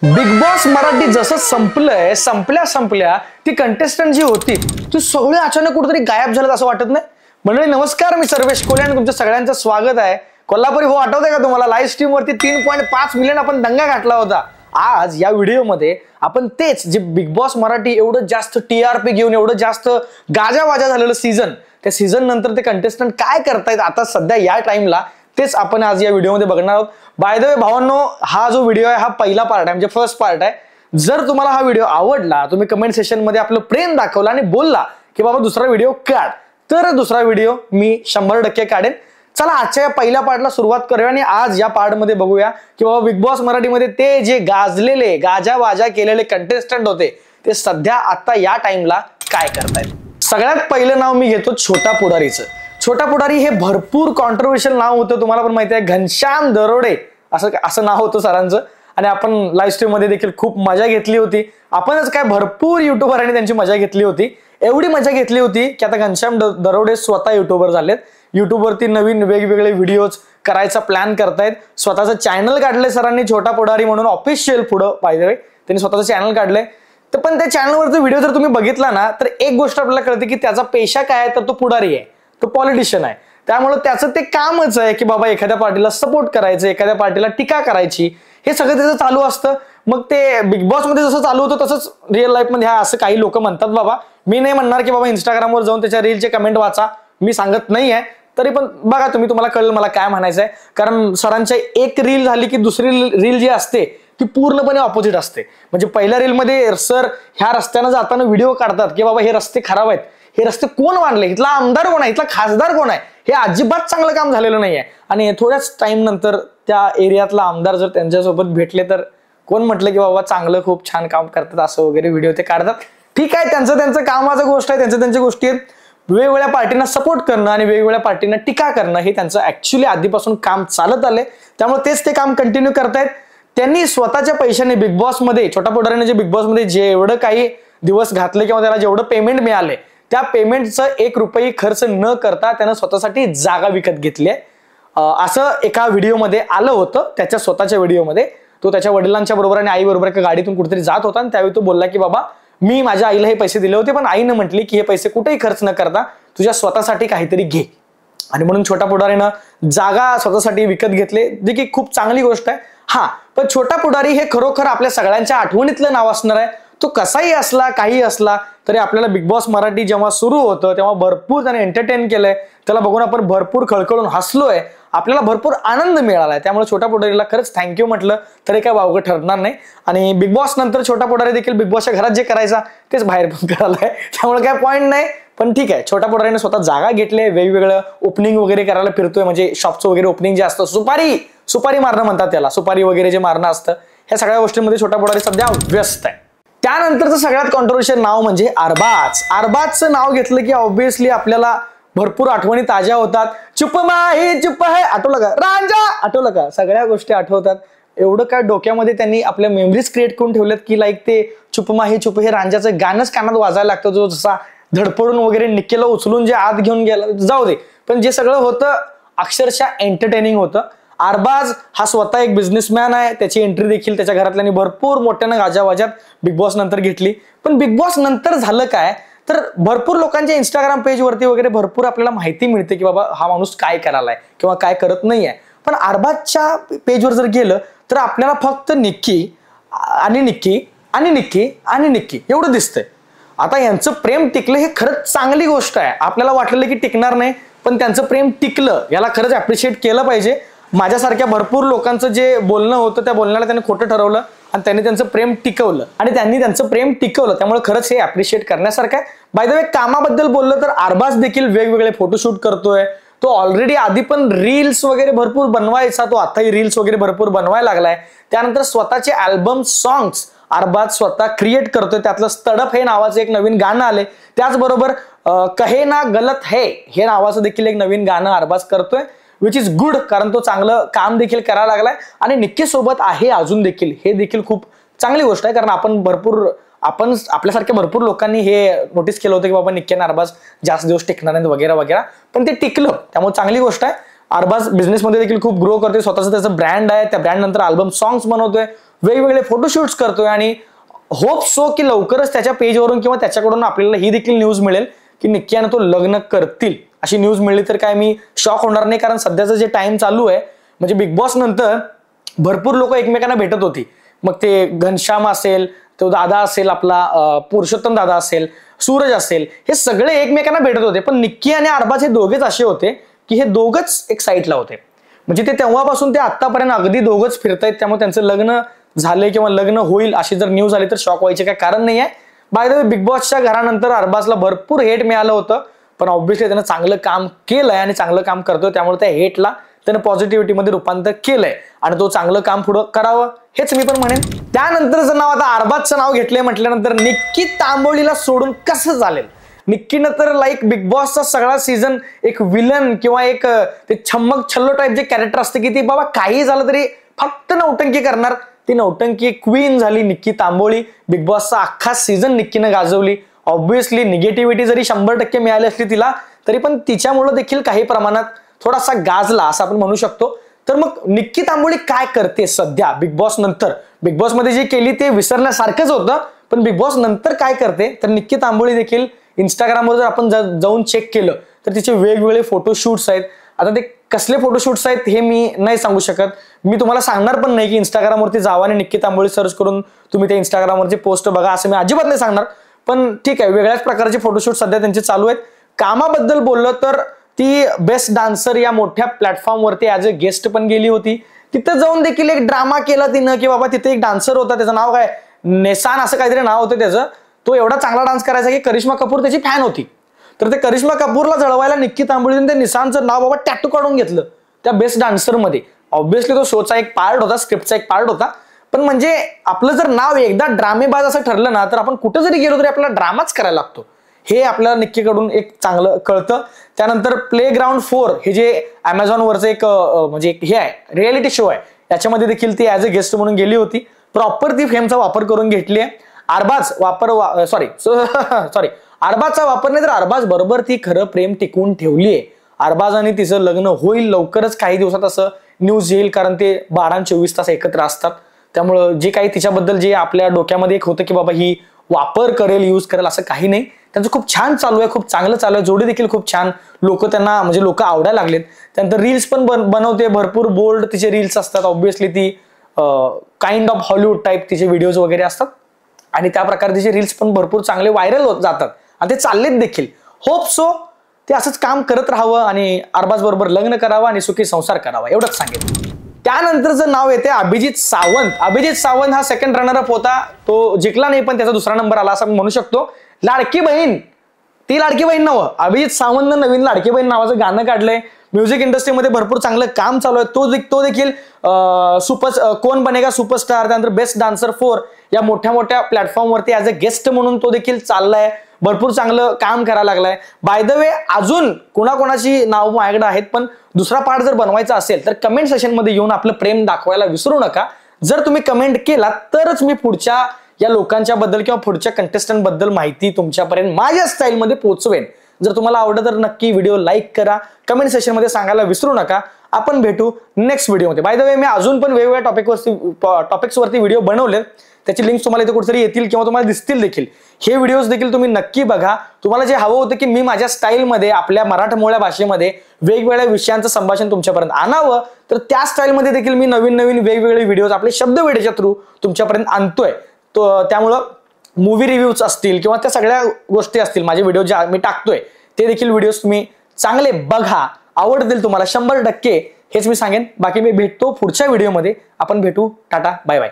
Big boss Marathi जसं संपलंय, संपल्या ती कंटेस्टंट जी होती ती सगळे अचानक कुठेतरी गायब झालं असं वाटत नाही? मंडळी नमस्कार, मी सर्वेश कोले आणि तुमचं सगळ्यांचं स्वागत आहे. कोल्हापुरी हो आठवतंय का तुम्हाला? लाईव्ह स्ट्रीम वरती 3.5 मिलियन आपण दंगा घातला होता. आज या व्हिडिओमध्ये आपण तेच जे बिग बॉस मराठी एवढं जास्त टीआरपी घेऊन एवढं जास्त गाजावाजा झालेलं सीझन, त्या सीझन नंतर ते कंटेस्टंट काय करतायत आता सध्या या टाइमला, तेच आपण आज या व्हिडिओमध्ये बघणार आहोत. बाय द वे भावांनो, हा जो व्हिडिओ आहे हा पहिला पार्ट आहे, म्हणजे फर्स्ट पार्ट आहे. जर तुम्हाला हा व्हिडिओ आवडला, तुम्ही कमेंट सेक्शन मध्ये आपलं प्रेम दाखवला आणि बोलला की बाबा दुसरा व्हिडिओ काढ, तर दुसरा व्हिडिओ मी 100% काढेन. चला आजच्या या पहिल्या पार्टला सुरुवात करूया आणि आज या पार्ट मध्ये बघूया की बाबा बिग बॉस मराठीमध्ये ते जे गाजलेले गाजावाजा केलेले कंटेस्टंट होते ते सध्या आता या टाइमला काय करतायत. सगळ्यात पहिलं नाव मी घेतो छोटा पुढारीचं. छोटा पुढारी हे भरपूर कॉन्ट्रोवर्शियल नाव होतं, तुम्हाला पण माहिती आहे. घनश्याम दरोडे असं नाव होतं सरांचं आणि आपण लाईव्ह स्ट्रीम मध्ये देखील खूप मजा घेतली होती. आपणच काय भरपूर युट्यूबरांनी त्यांची मजा घेतली होती. एवढी मजा घेतली होती की आता घनश्याम दरोडे स्वतः युट्यूबर झालेत. युट्यूबवरती नवीन वेगवेगळे व्हिडिओज करायचा प्लॅन करतायत. स्वतःचं चॅनल काढलंय सरांनी छोटा पुढारी म्हणून ऑफिशियल. पुढं पाहिजे त्यांनी स्वतःचं चॅनल काढलंय. तर पण त्या चॅनलवरचा व्हिडिओ जर तुम्ही बघितला ना, तर एक गोष्ट आपल्याला कळते की त्याचा पेशा काय आहे, तर तो पुढारी आहे, तो पॉलिटिशियन आहे. त्यामुळे त्याचं ते कामच आहे की बाबा एखाद्या पार्टीला सपोर्ट करायचं, एखाद्या पार्टीला टीका करायची, हे सगळं त्याचं चालू असतं. मग ते बिग बॉस मध्ये जसं चालू होतं तसंच रिअल लाईफ मध्ये असं काही लोक म्हणतात. बाबा मी नाही म्हणणार की बाबा इंस्टाग्रामवर जाऊन त्याच्या रीलचे कमेंट वाचा, मी सांगत नाहीये. तरी पण बघा तुम्हाला कळलं मला काय म्हणायचंय. कारण सरांच्या एक रील झाली की दुसरी रील जी असते ती पूर्णपणे ऑपोजिट असते. म्हणजे पहिल्या रीलमध्ये सर ह्या रस्त्यानं जाताना व्हिडिओ काढतात की बाबा हे रस्ते खराब आहेत, हे रस्ते कोण बांधले, इथला आमदार कोण आहे, इथला खासदार कोण आहे, हे अजिबात चांगलं काम झालेलं नाहीये. आणि थोड्याच टाइम नंतर त्या एरियातला आमदार जर त्यांच्यासोबत भेटले तर कोण म्हटलं की बाबा चांगलं खूप छान काम करतात असं वगैरे व्हिडिओ ते काढतात. ठीक आहे, त्यांचं कामाचं गोष्ट आहे, त्यांच्या गोष्टी आहेत. वेगवेगळ्या पार्टींना सपोर्ट करणं आणि वेगवेगळ्या पार्टींना टीका करणं हे त्यांचं ऍक्च्युली आधीपासून काम चालत आलंय. त्यामुळे तेच ते काम कंटिन्यू करतायत. त्यांनी स्वतःच्या पैशाने बिग बॉस मध्ये, छोटा पुढाऱ्याने जे बिग बॉस मध्ये जेवढं काही दिवस घातले किंवा त्याला जेवढं पेमेंट मिळाले, त्या पेमेंटचं 1 रुपया खर्च न करता त्यानं स्वतःसाठी जागा विकत घेतली आहे. असं एका व्हिडिओमध्ये आलं होतं. त्याच्या स्वतःच्या व्हिडिओमध्ये तो त्याच्या वडिलांच्या बरोबर आणि आई बरोबर एका गाडीतून कुठेतरी जात होता आणि त्यावेळी तो बोलला की बाबा मी माझ्या आईला हे पैसे दिले होते, पण आईनं म्हटली की हे पैसे कुठेही खर्च न करता तुझ्या स्वतःसाठी काहीतरी घे. आणि म्हणून छोटा पुढारीनं जागा स्वतःसाठी विकत घेतले, जे की खूप चांगली गोष्ट आहे. हा, पण छोटा पुढारी हे खरोखर आपल्या सगळ्यांच्या आठवणीतलं नाव असणार आहे. तो कसाही असला, काही असला तरी आपल्याला बिग बॉस मराठी जेव्हा सुरू होतं तेव्हा भरपूर त्याने एंटरटेन केलंय. त्याला बघून आपण भरपूर खळखळून हसलोय, आपल्याला भरपूर आनंद मिळालाय. त्यामुळे छोटा पुढारीला खरंच थँक्यू म्हटलं तरी काय वावगं ठरणार नाही. आणि बिग बॉस नंतर छोटा पुढारी देखील बिग बॉसच्या घरात जे करायचा तेच बाहेर पण करायलाय, त्यामुळे काय पॉईंट नाही. पण ठीक आहे, छोटा पुढारीने स्वतः जागा घेतली, वेगवेगळं ओपनिंग वगैरे करायला फिरतोय. म्हणजे शॉपचं वगैरे ओपनिंग जे असतं, सुपारी मारणं म्हणतात त्याला, सुपारी वगैरे जे मारणं असतं, ह्या सगळ्या गोष्टींमध्ये छोटा पुढारी सध्या व्यस्त आहे. त्यानंतरचं सगळ्यात कॉन्ट्रोवर्शियल नाव म्हणजे अरबाज. अरबाजचं नाव घेतलं की ऑब्व्हियसली आपल्याला भरपूर आठवणी ताज्या होतात. चुप माही चुप है आठवलं का, रांझा आठवलं का, सगळ्या गोष्टी आठवतात. एवढं काय डोक्यामध्ये त्यांनी आपल्या मेमरीज क्रिएट करून ठेवल्यात की लाईक ते चुप माही चुप हे रांझाचं गाणंच कानात वाजायला लागतं. जो जसा धडपडून वगैरे निक्केला उचलून जे आत घेऊन गेला, जाऊ दे, पण जे सगळं होतं अक्षरशः एंटरटेनिंग होतं. अरबाज हा स्वतः एक बिझनेसमॅन आहे. त्याची एंट्री देखील त्याच्या घरातल्यांनी भरपूर मोठ्यानं गाजावाजात बिग बॉस नंतर घेतली. पण बिग बॉस नंतर झालं काय, तर भरपूर लोकांच्या इंस्टाग्राम पेजवरती वगैरे भरपूर आपल्याला माहिती मिळते की बाबा हा माणूस काय करायलाय किंवा काय करत नाहीये. पण अरबाजच्या पेजवर जर गेलं तर आपल्याला फक्त निक्की आणि निक्की आणि निक्की आणि निक्की एवढं दिसतंय. आता यांचं प्रेम टिकलं हे खरंच चांगली गोष्ट आहे. आपल्याला वाटलेलं की टिकणार नाही, पण त्यांचं प्रेम टिकलं, याला खरंच ऍप्रिशिएट केलं पाहिजे. माझ्यासारख्या भरपूर लोकांचं जे बोलणं होतं त्या बोलण्याला त्यांनी खोटं ठरवलं आणि त्यांनी त्यांचं प्रेम टिकवलं त्यामुळे खरंच हे ऍप्रिशिएट करण्यासारखं आहे. बाय द वे, कामाबद्दल बोललं तर अरबाज देखील वेगवेगळे फोटोशूट करतोय. तो ऑलरेडी आधी पण रील्स वगैरे भरपूर बनवायचा, तो आताही रील्स वगैरे भरपूर बनवायला लागलाय. त्यानंतर स्वतःचे अल्बम सॉंग्स अरबाज स्वतः क्रिएट करतोय. त्यातलं तडप हे नावाचं एक नवीन गाणं आले. त्याचबरोबर कहे ना गलत है हे नावाचं देखील एक नवीन गाणं अरबाज करतोय, विच इज गुड, कारण तो चांगलं काम देखील करायला लागलाय. आणि निक्की सोबत आहे अजून देखील, हे देखील खूप चांगली गोष्ट आहे. कारण आपण आपल्यासारख्या भरपूर लोकांनी हे नोटीस केलं होतं की बाबा निक्की आणि अरबाज जास्त दिवस टिकणार नाहीत वगैरे वगैरे, पण ते टिकलं, त्यामुळे चांगली गोष्ट आहे. अरबाज बिझनेसमध्ये देखील खूप ग्रो करतोय. स्वतःचं त्याचं ब्रँड आहे, त्या ब्रँड नंतर अल्बम सॉंग्स बनवतोय. वेगवेगळे फोटोशूट्स करतोय आणि होप सो की लवकरच त्याच्या पेजवरून किंवा त्याच्याकडून आपल्याला ही देखील न्यूज मिळेल की निक्की आणि तो लग्न करतील. अशी न्यूज मिळली तर काय मी शॉक होणार नाही, कारण सध्याचं जे टाइम चालू आहे म्हणजे बिग बॉस नंतर भरपूर लोक एकमेकांना भेटत होती. मग ते घनश्याम असेल, तो दादा असेल, आपला पुरुषोत्तम दादा असेल, सूरज असेल, हे सगळे एकमेकांना भेटत होते. पण निक्की आणि अरबाज हे दोघेच असे होते की हे दोघच एक साईडला होते. म्हणजे ते तेव्हापासून ते आतापर्यंत अगदी दोघच फिरतायत. त्यामुळे त्यांचं लग्न झालंय किंवा लग्न होईल अशी जर न्यूज आली तर शॉक व्हायचे काय कारण नाही आहे. बाय द वे, बिग बॉसच्या घरानंतर अरबाजला भरपूर हेट मिळालं होतं, पण ऑब्व्हियसली त्यानं चांगलं काम केलंय आणि चांगलं काम करतोय. त्यामुळे त्या हेटला त्यानं पॉझिटिव्हिटीमध्ये रूपांतर केलंय आणि तो चांगलं काम पुढं करावं हेच मी पण म्हणेन. त्यानंतरचं नाव, आता अरबाजचं नाव घेतलंय म्हटल्यानंतर निक्की तांबोळीला सोडून कसं चालेल. निक्कीनं तर लाईक बिग बॉसचा सगळा सीझन एक विलन किंवा एक ते छम्मक छल्लो टाईप जे कॅरेक्टर असते की ती बाबा काही झालं तरी फक्त नौटंकी करणार, ती नौटंकी क्वीन झाली निक्की तांबोळी. बिग बॉसचा अख्खा सीझन निक्कीनं गाजवली. ऑब्व्हियसली निगेटिव्हिटी जरी 100% मिळाली असली तिला, तरी पण तिच्यामुळे देखील काही प्रमाणात थोडासा गाजला असं आपण म्हणू शकतो. तर मग निक्की तांबोळी काय करते सध्या बिग बॉस नंतर? बिग बॉस मध्ये जे केली ते विसरण्यासारखंच होतं, पण बिग बॉस नंतर काय करते तर निक्की तांबोळी देखील इंस्टाग्रामवर जर आपण जाऊन चेक केलं तर तिचे वेगवेगळे फोटोशूट्स आहेत. आता ते कसले फोटोशूट्स आहेत हे मी नाही सांगू शकत, मी तुम्हाला सांगणार पण नाही की इंस्टाग्रामवरती जावा आणि निक्की तांबोळी सर्च करून तुम्ही त्या इंस्टाग्रामवरची पोस्ट बघा, असं मी अजिबात नाही सांगणार. पण ठीक आहे, वेगळ्याच प्रकारचे फोटोशूट सध्या त्यांचे चालू आहेत. कामाबद्दल बोललं तर ती बेस्ट डान्सर या मोठ्या प्लॅटफॉर्मवरती ॲज अ गेस्ट पण गेली होती. तिथं जाऊन देखील एक ड्रामा केला तिनं की बाबा तिथे एक डान्सर होता, त्याचं नाव काय नेसान असं काहीतरी नाव होतं त्याचं. तो एवढा चांगला डान्स करायचा की करिश्मा कपूर त्याची फॅन होती. तर ते करिश्मा कपूरला जळवायला निक्की तांबोळीने ते निसानचं नाव बाबा टॅटू काढून घेतलं त्या बेस्ट डान्सरमध्ये. ऑब्व्हियसली तो शोचा एक पार्ट होता, स्क्रिप्टचा एक पार्ट होता. पण म्हणजे आपलं जर नाव एकदा ड्रामेबाज असं ठरलं ना तर आपण कुठं जरी गेलो तरी आपल्याला ड्रामाच करायला लागतो, हे आपल्याला निक्कीकडून एक चांगलं कळतं. त्यानंतर प्लेग्राऊंड 4 हे जे अमेझॉनवरचं एक म्हणजे हे आहे, रियालिटी शो आहे, याच्यामध्ये देखील ती ॲज अ गेस्ट म्हणून गेली होती. प्रॉपर ती फेमचा वापर करून घेतली आहे. अरबाजचा वापर नाही तर अरबाज बरोबर ती खरं प्रेम टिकवून ठेवलीये. अरबाज आणि तिचं लग्न होईल लवकरच, काही दिवसात असं न्यूज येईल, कारण ते 12-24 तास एकत्र असतात. त्यामुळं जे काही तिच्याबद्दल जे आपल्या डोक्यामध्ये एक होतं की बाबा ही वापर करेल, यूज करेल, असं काही नाही. त्यांचं खूप छान चालू आहे, खूप चांगलं चालू आहे. जोडी देखील खूप छान, लोक त्यांना म्हणजे लोक आवडायला लागलेत. त्यानंतर रील्स पण बनवते, भरपूर बोल्ड तिचे रील्स असतात. ऑब्व्हियसली ती काइंड ऑफ हॉलिवूड टाईप तिचे व्हिडिओज वगैरे असतात आणि त्या प्रकारे तिचे रील्स पण भरपूर चांगले व्हायरल होत जातात आणि ते चाललेत देखील. होप सो ते असंच काम करत राहावं आणि अरबाज बरोबर लग्न करावं आणि सुखी संसार करावा, एवढंच सांगेल. त्यानंतरचं नाव येते अभिजित सावंत. अभिजित सावंत हा सेकंड रनरअप होता, तो जिंकला नाही पण त्याचा दुसरा नंबर आला असं म्हणू शकतो. लाडकी बहीण, ती लाडकी बहीण नव्ह, अभिजित सावंतनं नवीन लाडकी बहीण नावाचं गाणं काढलंय. म्युझिक इंडस्ट्रीमध्ये भरपूर चांगलं काम चालू आहे. तो देखील कोण बनेगा सुपरस्टार, त्यानंतर बेस्ट डान्सर 4 या मोठ्या मोठ्या प्लॅटफॉर्मवरती ॲज अ गेस्ट म्हणून तो देखील चाललाय. भरपूर चांगलं काम करायला लागलाय. बाय द वे, अजून कोणाकोणाची नाव माझ्याकडे आहेत, पण दुसरा पार्ट जर बनवायचा असेल तर कमेंट सेशनमध्ये येऊन आपलं प्रेम दाखवायला विसरू नका. जर तुम्ही कमेंट केला तरच मी पुढच्या या लोकांच्या बद्दल किंवा पुढच्या कंटेस्टंट बद्दल माहिती तुमच्यापर्यंत माझ्या स्टाईलमध्ये पोहोचवेन. जर तुम्हाला आवडलं तर नक्की व्हिडिओ लाईक करा, कमेंट सेशनमध्ये सांगायला विसरू नका. आपण भेटू नेक्स्ट व्हिडिओमध्ये. बाय द वे, मी अजून पण वेगवेगळ्या टॉपिक्सवरती व्हिडिओ बनवले, त्याची लिंक्स तुम्हाला इथे कुठेतरी येतील किंवा तुम्हाला दिसतील देखील. हे व्हिडिओज देखील तुम्ही नक्की बघा. तुम्हाला जे हवं होतं की मी माझ्या स्टाईलमध्ये आपल्या मराठमोळ्या भाषेमध्ये वेगवेगळ्या विषयांचं संभाषण तुमच्यापर्यंत आणावं, तर त्या स्टाईलमध्ये देखील मी नवीन नवीन वेगवेगळे व्हिडिओज आपले शब्दवेडीच्या थ्रू तुमच्यापर्यंत आणतोय. त्यामुळं मूवी रिव्ह्यूज असतील किंवा त्या सगळ्या गोष्टी असतील, माझे व्हिडिओ जे मी टाकतोय ते देखील व्हिडिओज तुम्ही चांगले बघा, आवडतील तुम्हाला 100%, हेच मी सांगेन. बाकी मी भेटतो पुढच्या व्हिडिओमध्ये. आपण भेटू. Tata, bye bye.